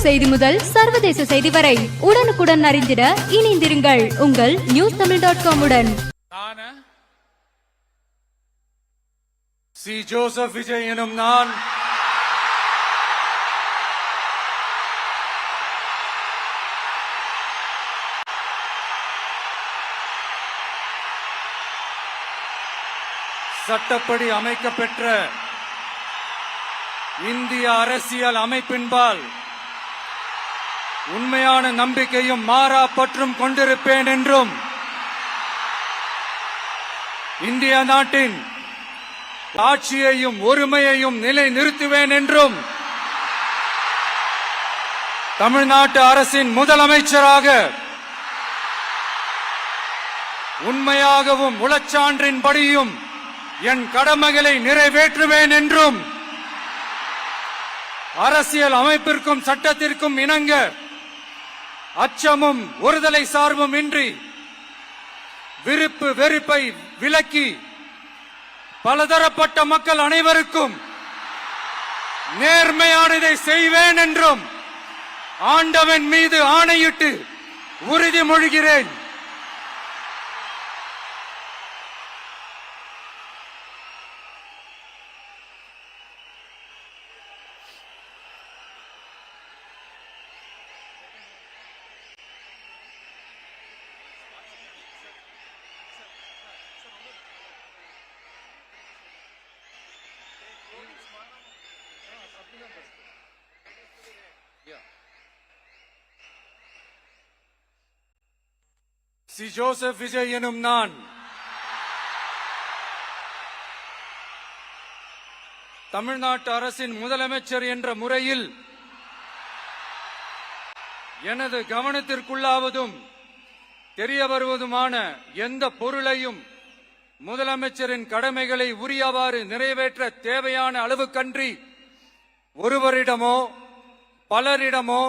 செய்தி முதல் சர்வதேச செய்தி வரை உடனுக்குடன் அறிந்திட இணைந்திருங்கள் உங்கள் newstamil.com உடன். சி ஜோசப் விஜய் எனும் நான் சட்டப்படி அமைக்கப்பெற்ற இந்திய அரசியல் அமைப்பின்பால் உண்மையான நம்பிக்கையும் மாறா பற்றும் கொண்டிருப்பேன் என்றும் இந்திய நாட்டின் ஆட்சியையும் ஒருமையையும் நிலை நிறுத்துவேன் என்றும் தமிழ்நாட்டு அரசின் முதலமைச்சராக உண்மையாகவும் உளச்சான்றின்படியும் என் கடமைகளை நிறைவேற்றுவேன் என்றும் அரசியல் அமைப்பிற்கும் சட்டத்திற்கும் இணங்க அச்சமும் ஒருதலை சார்பும் இன்றி விருப்பு வெறுப்பை விலக்கி பலதரப்பட்ட மக்கள் அனைவருக்கும் நேர்மையானதை செய்வேன் என்றும் ஆண்டவன் மீது ஆணையிட்டு உறுதிமொழிகிறேன். சி ஜோசப் விஜய் எனும் நான் தமிழ்நாட்டு அரசின் முதலமைச்சர் என்ற முறையில் எனது கவனத்திற்குள்ளாவதும் தெரிய வருவதுமான எந்த பொருளையும் முதலமைச்சரின் கடமைகளை உரியவாறு நிறைவேற்ற தேவையான அளவுக்கன்றி ஒருவரிடமோ பலரிடமோ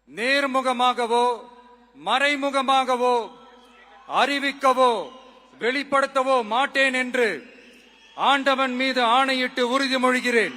நேர்முகமாகவோ மறைமுகமாகவோ அறிவிக்கவோ வெளிப்படுத்தவோ மாட்டேன் என்று ஆண்டவன் மீது ஆணையிட்டு உறுதிமொழிகிறேன்.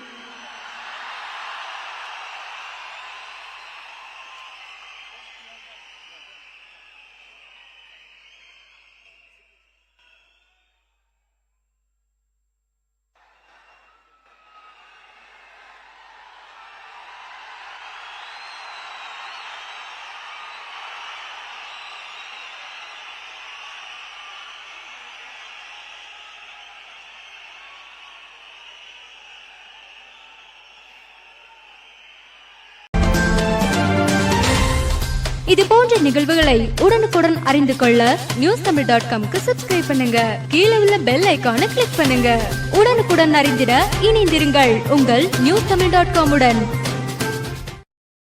இது போன்ற நிகழ்வுகளை உடனுக்குடன் அறிந்து கொள்ள newstamil.com-க்கு சப்ஸ்கிரைப் பண்ணுங்க. கீழே உள்ள பெல் ஐகானை கிளிக் பண்ணுங்க. உடனுக்குடன் அறிந்திட இணைந்திருங்கள் உங்கள் newstamil.com உடன்.